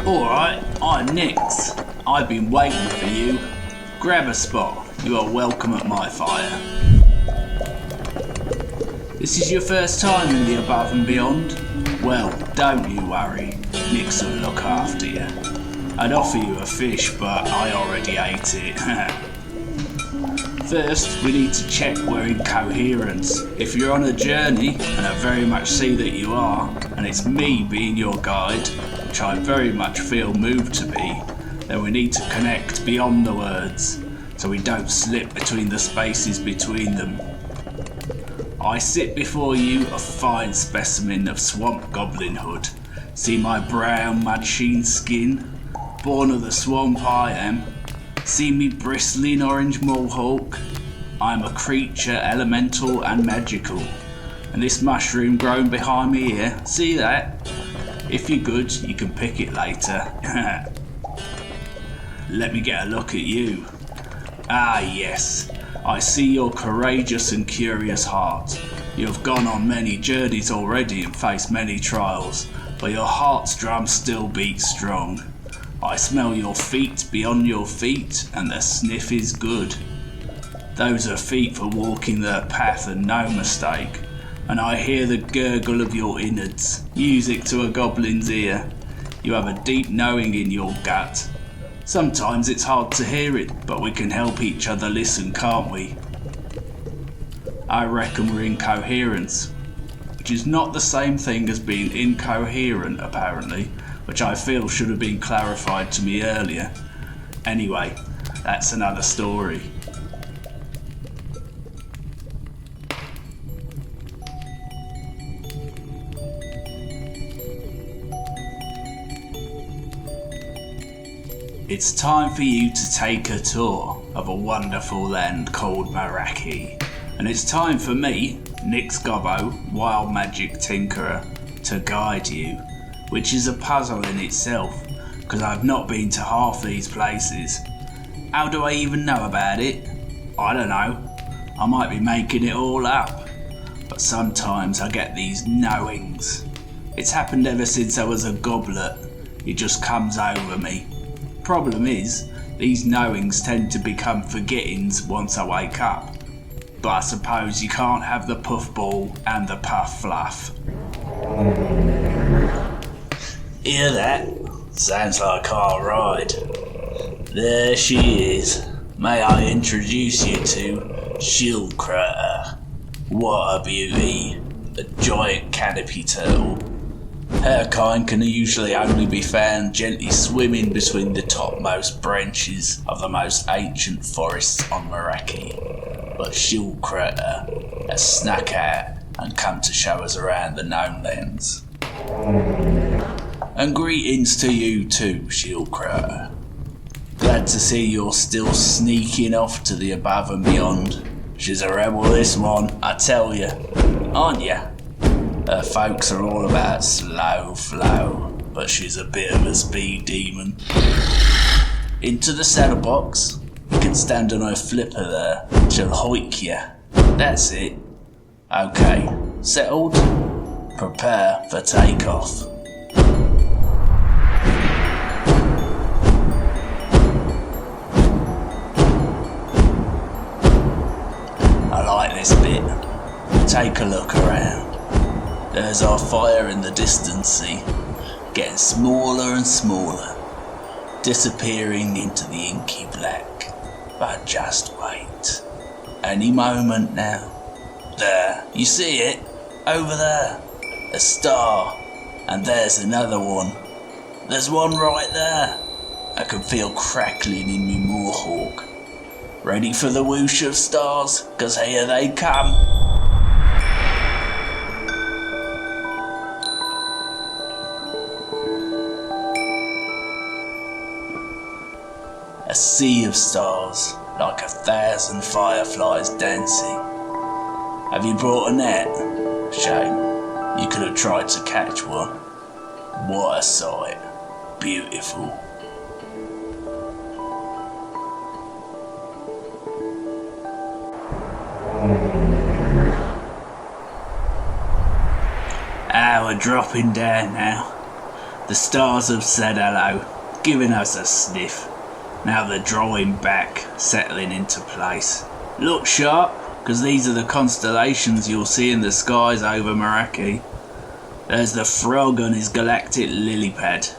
Alright, I'm Nix. I've been waiting for you. Grab a spot. You are welcome at my fire. This is your first time in the above and beyond? Well, don't you worry. Nix will look after you. I'd offer you a fish, but I already ate it. First, we need to check we're in coherence. If you're on a journey, and I very much see that you are, and it's me being your guide, which I very much feel moved to be, then we need to connect beyond the words, so we don't slip between the spaces between them. I sit before you a fine specimen of swamp goblinhood. See my brown mud-sheen skin? Born of the swamp I am. See me bristling orange mohawk? I'm a creature elemental and magical. And this mushroom grown behind me here, see that? If you're good, you can pick it later. Let me get a look at you. Ah yes, I see your courageous and curious heart. You have gone on many journeys already and faced many trials, but your heart's drum still beats strong. I smell your feet beyond your feet, and the sniff is good. Those are feet for walking the path and no mistake. And I hear the gurgle of your innards, music to a goblin's ear. You have a deep knowing in your gut. Sometimes it's hard to hear it, but we can help each other listen, can't we? I reckon we're in coherence, which is not the same thing as being incoherent apparently, which I feel should have been clarified to me earlier. Anyway, that's another story. It's time for you to take a tour of a wonderful land called Meraki. And it's time for me, Nix Gobbo, Wild Magic Tinkerer, to guide you, which is a puzzle in itself, because I've not been to half these places. How do I even know about it? I don't know. I might be making it all up. But sometimes I get these knowings. It's happened ever since I was a goblet. It just comes over me. Problem is, these knowings tend to become forgettings once I wake up. But I suppose you can't have the puffball and the puff fluff. Hear that? Sounds like our ride. There she is. May I introduce you to Schildkrote. What a beauty. A giant canopy turtle. Her kind can usually only be found gently swimming between the topmost branches of the most ancient forests on Meraki. But Schildkrote has snuck out and come to show us around the Known Lands. And greetings to you too, Schildkrote. Glad to see you're still sneaking off to the above and beyond. She's a rebel, this one, I tell you, aren't ya? Her folks are all about slow flow, but she's a bit of a speed demon. Into the saddle box. You can stand on her flipper there. She'll hoik you. That's it. Okay, settled? Prepare for takeoff. I like this bit. Take a look around. There's our fire in the distance, see? Getting smaller and smaller, disappearing into the inky black. But just wait. Any moment now. There, you see it? Over there. A star. And there's another one. There's one right there. I can feel crackling in me mohawk. Ready for the whoosh of stars? 'Cause here they come. A sea of stars, like 1,000 fireflies dancing. Have you brought a net? Shame, you could have tried to catch one. What a sight. Beautiful. We're dropping down now. The stars have said hello, giving us a sniff. Now they're drawing back, settling into place. Look sharp, because these are the constellations you'll see in the skies over Meraki. There's the frog on his galactic lily pad.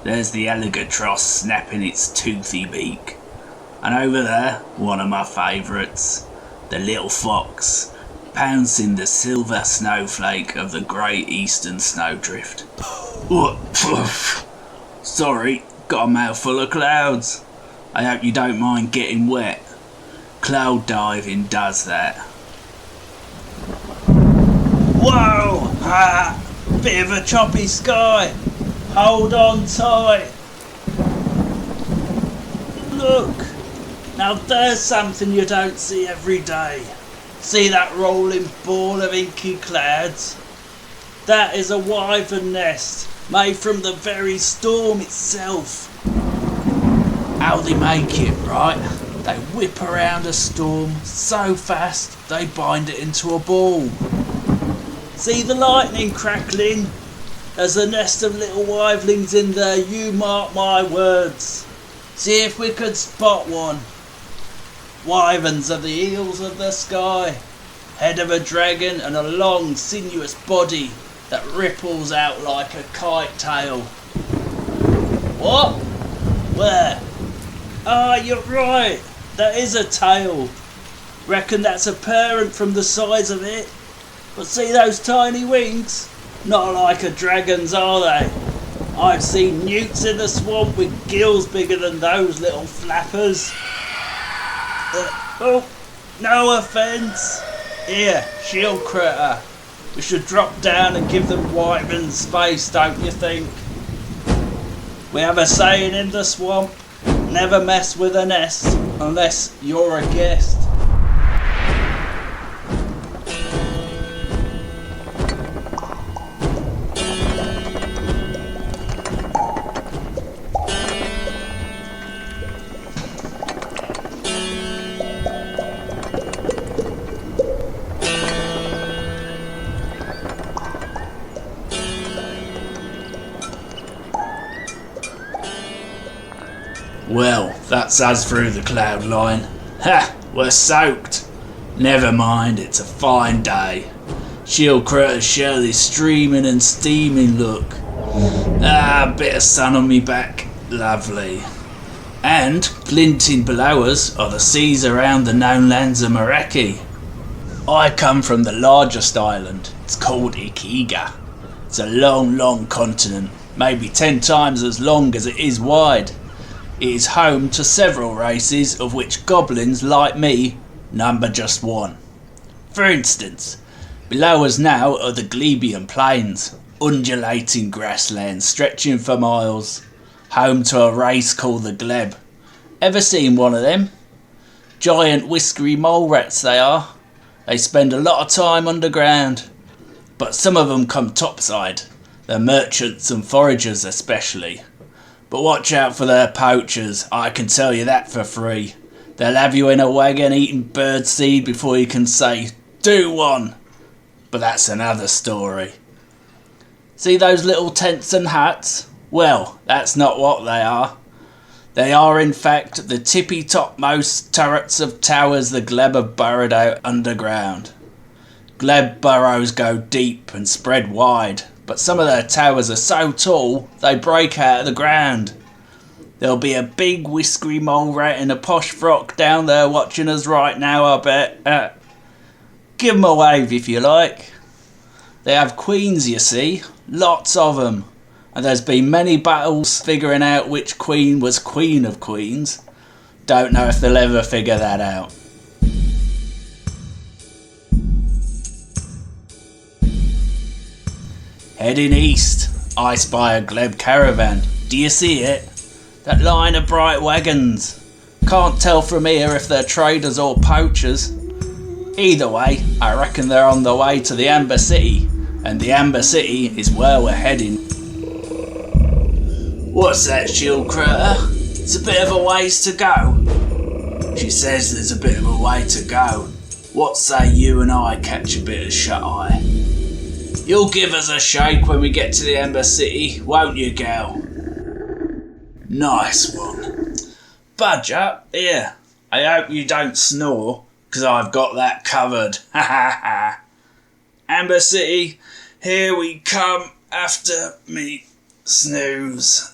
There's the alligator snapping its toothy beak. And over there, one of my favourites, the little fox, pouncing the silver snowflake of the great eastern snowdrift. Sorry, got a mouthful of clouds. I hope you don't mind getting wet. Cloud diving does that. Whoa! Bit of a choppy sky. Hold on tight. Look! Now there's something you don't see every day. See that rolling ball of inky clouds? That is a wyvern nest, made from the very storm itself. How they make it, right? They whip around a storm so fast they bind it into a ball. See the lightning crackling? There's a nest of little wyverlings in there, you mark my words. See if we could spot one. Wyverns are the eels of the sky, head of a dragon and a long sinuous body that ripples out like a kite tail. What? Where? Ah, you're right, that is a tail. Reckon that's a parent from the size of it. But see those tiny wings? Not like a dragon's, are they? I've seen newts in the swamp with gills bigger than those little flappers. Oh, no offence. Here, Schildkrote. We should drop down and give them wyverns space, don't you think? We have a saying in the swamp, never mess with a nest unless you're a guest. Well, that's us through the cloud line. Ha! We're soaked. Never mind, it's a fine day. Schildkrote is surely streaming and steaming, look. A bit of sun on me back. Lovely. And glinting below us are the seas around the Known Lands of Meraki. I come from the largest island. It's called Ikiga. It's a long, long continent, maybe 10 times as long as it is wide. It is home to several races, of which goblins, like me, number just one. For instance, below us now are the Glebian Plains, undulating grasslands stretching for miles, home to a race called the Gleb. Ever seen one of them? Giant whiskery mole rats they are. They spend a lot of time underground, but some of them come topside, the merchants and foragers especially. But watch out for their poachers, I can tell you that for free. They'll have you in a wagon eating bird seed before you can say, do one. But that's another story. See those little tents and huts? Well, that's not what they are. They are in fact the tippy topmost turrets of towers the Gleb have burrowed out underground. Gleb burrows go deep and spread wide, but some of their towers are so tall they break out of the ground. There'll be a big whiskery mole rat in a posh frock down there watching us right now, I bet. Give 'em a wave if you like. They have queens, you see, lots of them, and there's been many battles figuring out which queen was queen of queens. Don't know if they'll ever figure that out. Heading east, I spy a Gleb caravan. Do you see it? That line of bright wagons. Can't tell from here if they're traders or poachers. Either way, I reckon they're on the way to the Amber City, and the Amber City is where we're heading. What's that, Schildkrote? It's a bit of a ways to go. She says there's a bit of a way to go. What say you and I catch a bit of shut-eye? You'll give us a shake when we get to the Ember City, won't you, gal? Nice one. Badger, here. I hope you don't snore, 'cause I've got that covered. Ha ha ha. Amber City, here we come after me snooze.